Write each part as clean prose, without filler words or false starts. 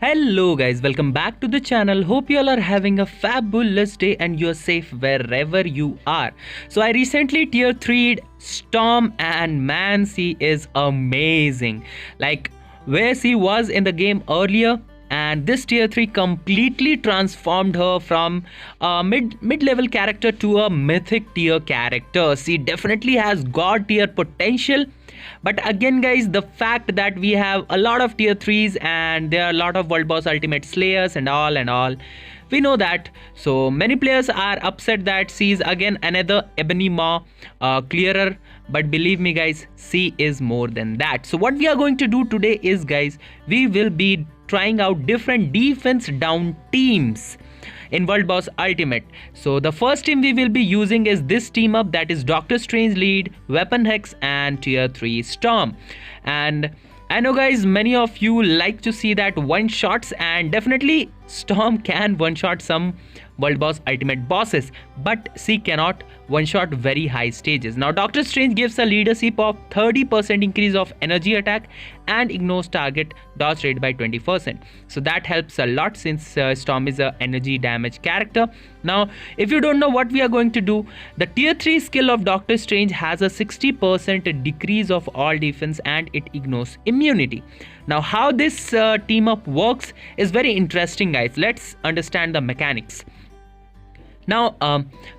Hello guys, welcome back to the channel. Hope you all are having a fabulous day and you're safe wherever you are. So I recently tier 3'd Storm and man, she is amazing. Like where she was in the game earlier, and this tier 3 completely transformed her from a mid-level character to a mythic tier character. She definitely has god tier potential. But again guys, the fact that we have a lot of tier 3s and there are a lot of world boss ultimate slayers and all, we know that. So many players are upset that she is again another Ebony Maw clearer, but believe me guys, she is more than that. So what we are going to do today is guys, we will be trying out different defense down teams in World Boss Ultimate. So the first team we will be using is this team up, that is Doctor Strange lead, Weapon Hex and tier 3 Storm. And I know guys, many of you like to see that one shots, and definitely Storm can one shot some World Boss Ultimate bosses, but she cannot one shot very high stages. Now Doctor Strange gives a leadership of 30% increase of energy attack and ignores target dodge rate by 20%. So that helps a lot since Storm is a energy damage character. Now if you don't know what we are going to do, the tier 3 skill of Doctor Strange has a 60% decrease of all defense and it ignores immunity. Now how this team up works is very interesting guys. Let's understand the mechanics. Now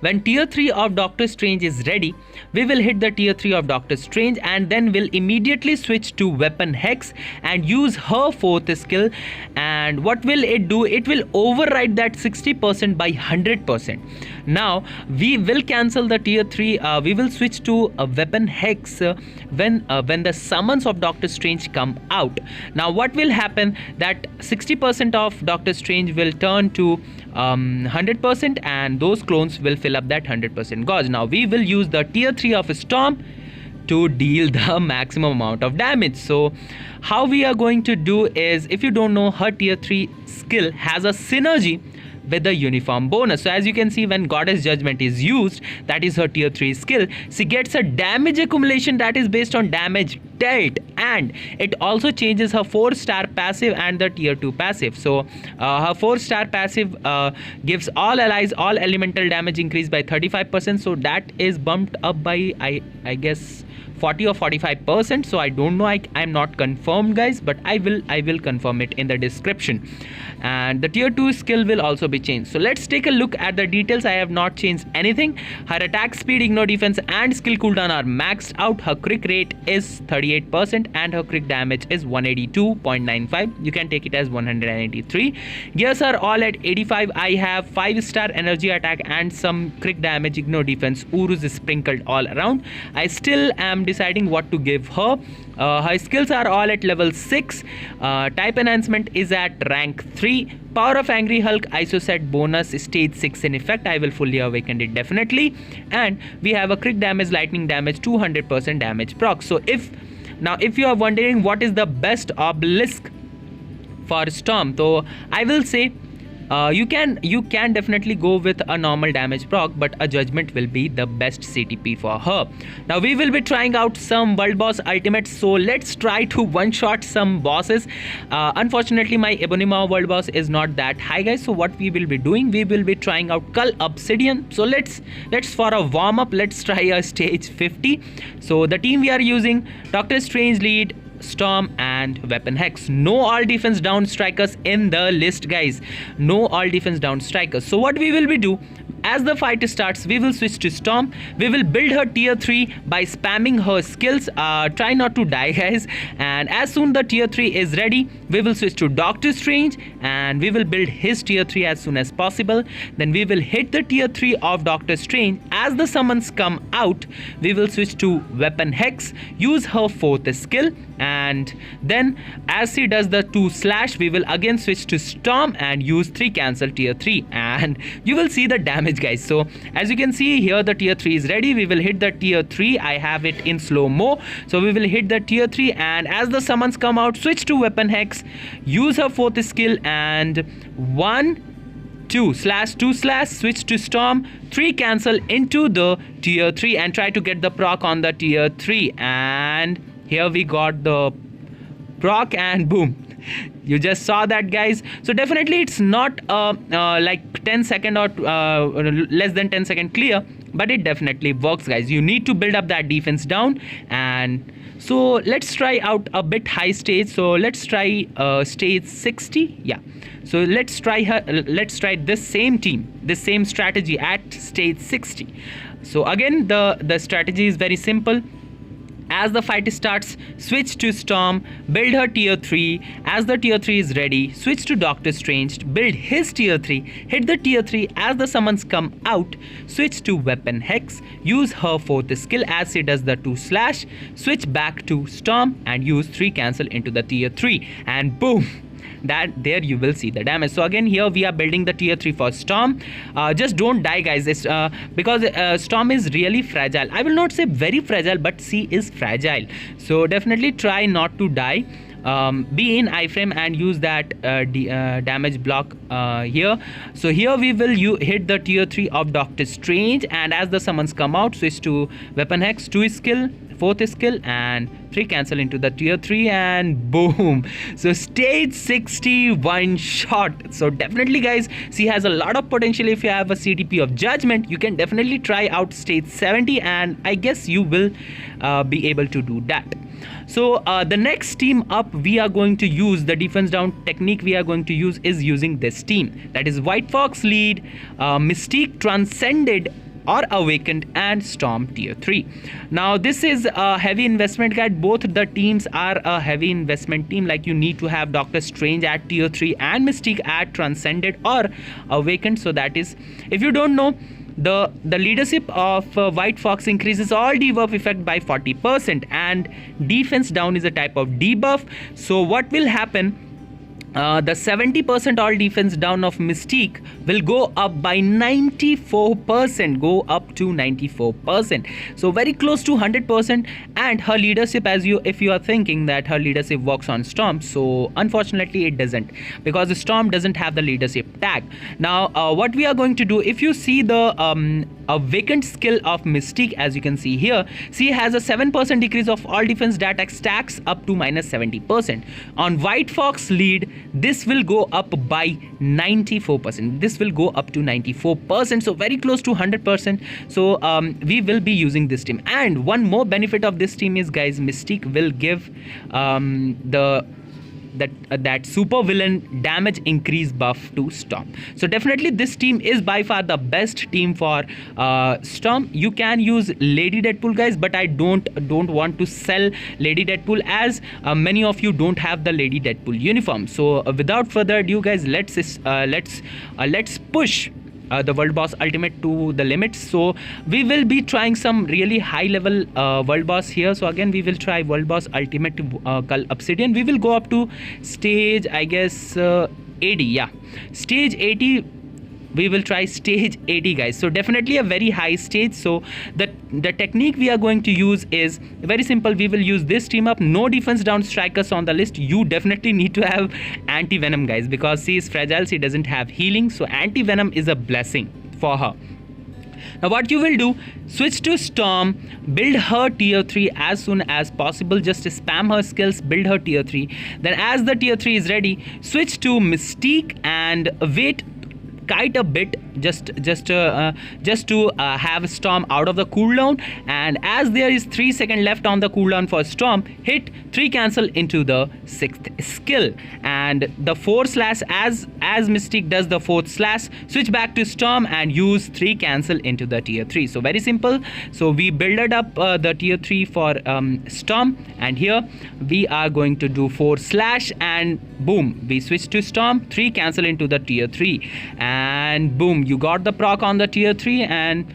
when tier 3 of Doctor Strange is ready, we will hit the tier 3 of Doctor Strange and then we'll immediately switch to Weapon Hex and use her 4th skill. And what will it do? It will override that 60% by 100%. Now we will cancel the tier 3, we will switch to a Weapon Hex when the summons of Doctor Strange come out. Now what will happen, that 60% of Doctor Strange will turn to 100% and those clones will fill up that 100% gauge. Now we will use the tier 3 of Storm to deal the maximum amount of damage. So how we are going to do is, if you don't know, her tier 3 skill has a synergy with the uniform bonus. So as you can see, when Goddess Judgment is used, that is her tier 3 skill, she gets a damage accumulation that is based on damage dealt, and it also changes her 4-star passive and the tier 2 passive. So her 4-star passive gives all allies all elemental damage increase by 35%. So that is bumped up by I guess 40 or 45%. So I don't know, I'm not confirmed guys, but I will confirm it in the description. And the tier 2 skill will also be changed. So let's take a look at the details. I have not changed anything. Her attack speed, ignore defense and skill cooldown are maxed out. Her crit rate is 38% and her crit damage is 182.95. You can take it as 183. Gears are all at 85. I have 5-star energy attack and some crit damage, ignore defense. Urus is sprinkled all around. I still am deciding what to give her. Her skills are all at level 6. Type enhancement is at rank 3. Power of Angry Hulk ISO set bonus stage 6 in effect. I will fully awaken it definitely. And we have a crit damage, lightning damage, 200% damage proc. So if you are wondering what is the best obelisk for Storm, so I will say you can definitely go with a normal damage proc, but a judgment will be the best CTP for her. Now we will be trying out some World Boss Ultimates, so let's try to one shot some bosses. Unfortunately my Ebony Maw World Boss is not that high guys, so what we will be doing, we will be trying out Cull Obsidian. So let's for a warm up, let's try a stage 50. So the team we are using, Doctor Strange lead, Storm and Weapon Hex. No all defense down strikers in the list guys, no all defense down strikers. So what we will be do, as the fight starts, we will switch to Storm. We will build her tier 3 by spamming her skills. Try not to die guys. And as soon the tier 3 is ready, we will switch to Doctor Strange and we will build his tier 3 as soon as possible. Then we will hit the tier 3 of Doctor Strange. As the summons come out, we will switch to Weapon Hex, use her 4th skill, and then as she does the 2/, we will again switch to Storm and use 3 cancel tier 3, and you will see the damage guys. So as you can see here, the tier 3 is ready. We will hit the tier 3. I have it in slow-mo, so we will hit the tier 3, and as the summons come out, switch to Weapon Hex, use her 4th skill, and 1 2/2/, switch to Storm, 3 cancel into the tier 3 and try to get the proc on the tier 3, and here we got the proc and boom, You just saw that, guys. So definitely it's not like 10 second or less than 10-second clear, but it definitely works, guys. You need to build up that defense down. And so let's try out a bit high stage. So let's try stage 60. Yeah, so let's try this same team, this same strategy at stage 60. So again, the strategy is very simple. As the fight starts, switch to Storm, build her tier 3. As the tier 3 is ready, switch to Doctor Strange, build his tier 3, hit the tier 3. As the summons come out, switch to Weapon Hex, use her 4th skill as she does the 2/, switch back to Storm and use 3 cancel into the tier 3, and boom, that there you will see the damage. So again, here we are building the tier 3 for Storm. Just don't die, guys. It's because Storm is really fragile. I will not say very fragile, but she is fragile, so definitely try not to die. Be in iframe and use that damage block here. So here we will hit the tier 3 of Doctor Strange, and as the summons come out, switch to Weapon Hex, 2 skill, 4th skill, and 3 cancel into the tier 3, and boom. So stage 60 one shot. So definitely, guys, she has a lot of potential. If you have a CTP of Judgment, you can definitely try out stage 70, and I guess you will be able to do that. So the next team up we are going to use, the defense down technique we are going to use is using this team, that is White Fox lead, Mystique Transcended or Awakened, and Storm tier 3. Now this is a heavy investment, guys. Both the teams are a heavy investment team. Like, you need to have Doctor Strange at tier 3 and Mystique at Transcended or Awakened. So that is, if you don't know, the leadership of White Fox increases all debuff effect by 40%, and defense down is a type of debuff. So what will happen, the 70% all defense down of Mystique will go up by 94%, go up to 94%, so very close to 100%. And her leadership, if you are thinking that her leadership works on Storm, so unfortunately it doesn't, because the Storm doesn't have the leadership tag. Now what we are going to do, if you see the Awakened skill of Mystique, as you can see here, she has a 7% decrease of all defense that stacks up to -70%. On White Fox lead, this will go up by 94%. This will go up to 94%, so very close to 100%. So we will be using this team. And one more benefit of this team is, guys, Mystique will give that super villain damage increase buff to Storm. So definitely this team is by far the best team for Storm. You can use Lady Deadpool, guys, but I don't want to sell Lady Deadpool, as many of you don't have the Lady Deadpool uniform. So without further ado, guys, let's push the World Boss Ultimate to the limits. So we will be trying some really high level World Boss here. So again, we will try World Boss Ultimate Cull Obsidian. We will go up to stage, I guess, 80. Yeah, stage 80. We will try stage 80, guys. So definitely a very high stage. So the technique we are going to use is very simple. We will use this team up. No defense down strikers on the list. You definitely need to have anti-venom, guys, because she is fragile. She doesn't have healing, so anti-venom is a blessing for her. Now what you will do, switch to Storm, build her tier 3 as soon as possible. Just spam her skills, build her tier 3. Then as the tier 3 is ready, switch to Mystique and wait kite a bit, just to have Storm out of the cooldown. And as there is 3 seconds left on the cooldown for Storm, hit 3 cancel into the 6th skill, and the 4/ as Mystique does the 4th/, switch back to Storm and use 3 cancel into the tier 3. So very simple. So we build up the tier 3 for Storm, and here we are going to do 4/, and boom, we switch to Storm, 3 cancel into the tier 3, and boom, you got the proc on the tier 3, and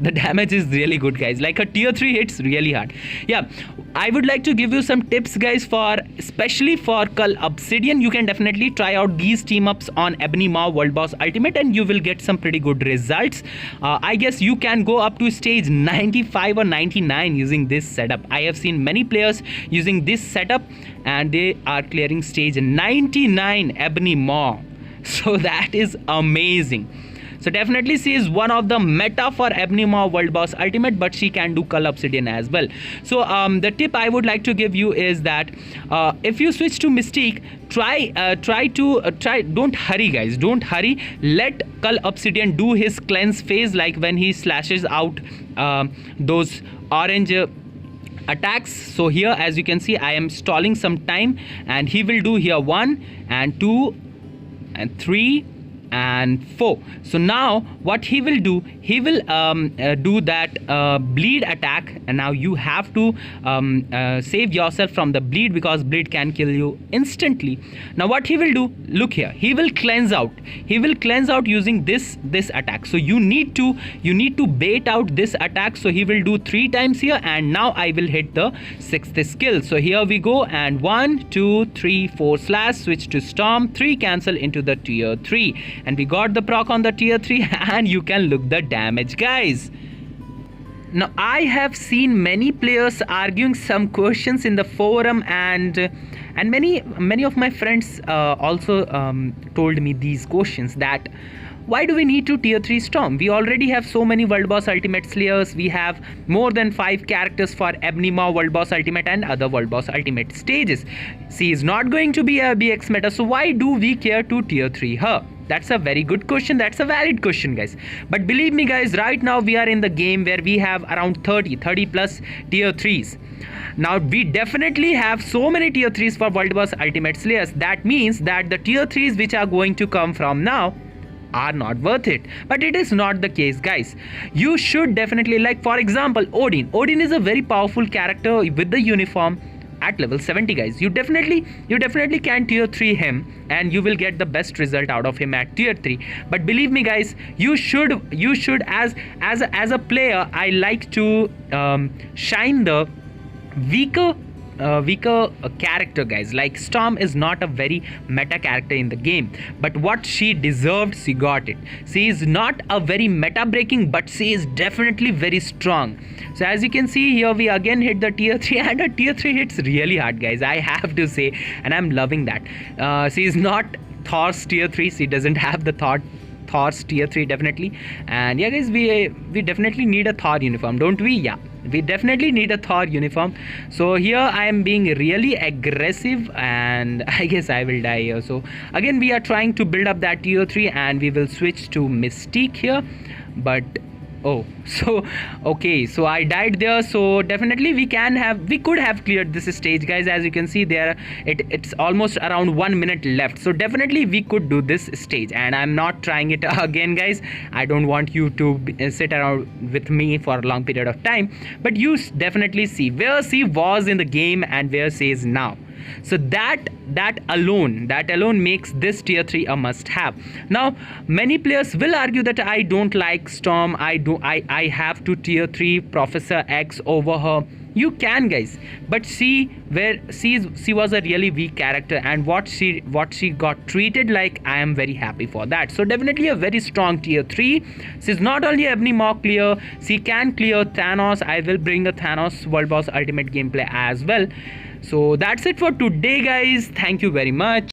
the damage is really good, guys. Like, a tier 3 hits really hard. Yeah, I would like to give you some tips, guys, for especially for Cull Obsidian. You can definitely try out these team ups on Ebony Maw World Boss Ultimate, and you will get some pretty good results. I guess you can go up to stage 95 or 99 using this setup. I have seen many players using this setup, and they are clearing stage 99 Ebony Maw. So that is amazing. So definitely she is one of the meta for Ebony Maw World Boss Ultimate, but she can do Cull Obsidian as well. So the tip I would like to give you is that if you switch to Mystique, don't hurry guys, don't hurry. Let Cull Obsidian do his cleanse phase, like when he slashes out those orange attacks. So here, as you can see, I am stalling some time, and he will do here 1 and 2 and 3 and 4. So now what he will do, he will do that bleed attack, and now you have to save yourself from the bleed, because bleed can kill you instantly. Now what he will do, look here, he will cleanse out, using this attack. So you need to bait out this attack. So he will do 3 times here, and now I will hit the 6th skill. So here we go, and 1 2 3 4 slash, switch to Storm, 3 cancel into the tier 3, and we got the proc on the tier 3, and you can look the damage guys. Now I have seen many players arguing some questions in the forum, and many of my friends also told me these questions, that why do we need to tier 3 Storm? We already have so many World Boss Ultimate Slayers. We have more than 5 characters for Ebony Maw World Boss Ultimate and other World Boss Ultimate stages. She is not going to be a BX meta, so why do we care to tier 3 her? That's a very good question. That's a valid question guys. But believe me guys, right now we are in the game where we have around 30 plus tier 3s. Now we definitely have so many tier 3s for World Boss Ultimate Slayers. That means that the tier 3s which are going to come from now are not worth it. But it is not the case guys. You should definitely, like for example, Odin is a very powerful character with the uniform at level 70 guys. You definitely can tier 3 him, and you will get the best result out of him at tier 3. But believe me guys, you should as a player, I like to shine the weaker character guys. Like Storm is not a very meta character in the game, but what she deserved, she got it. She is not a very meta breaking, but she is definitely very strong. So as you can see here, we again hit the tier 3, and a tier 3 hits really hard guys, I have to say, and I'm loving that. She is not Thor's tier 3, she doesn't have the Thor's tier 3 definitely. And yeah guys, we definitely need a Thor uniform, don't we? Yeah, we definitely need a Thor uniform. So here I am being really aggressive, and I guess I will die here. So again, we are trying to build up that tier 3, and we will switch to Mystique here. But oh, so okay, so I died there. So definitely we could have cleared this stage guys. As you can see there, it's almost around 1 minute left, so definitely we could do this stage, and I'm not trying it again guys. I don't want you to sit around with me for a long period of time, but you definitely see where she was in the game and where she is now. So that alone makes this tier 3 a must have. Now many players will argue that I don't like Storm, I have to tier 3 Professor X over her. You can guys, but she was a really weak character, and what she got treated like, I am very happy for that. So definitely a very strong tier 3. She's not only Ebony Maw clear, she can clear Thanos. I will bring a Thanos World Boss Ultimate gameplay as well. So that's it for today guys. Thank you very much.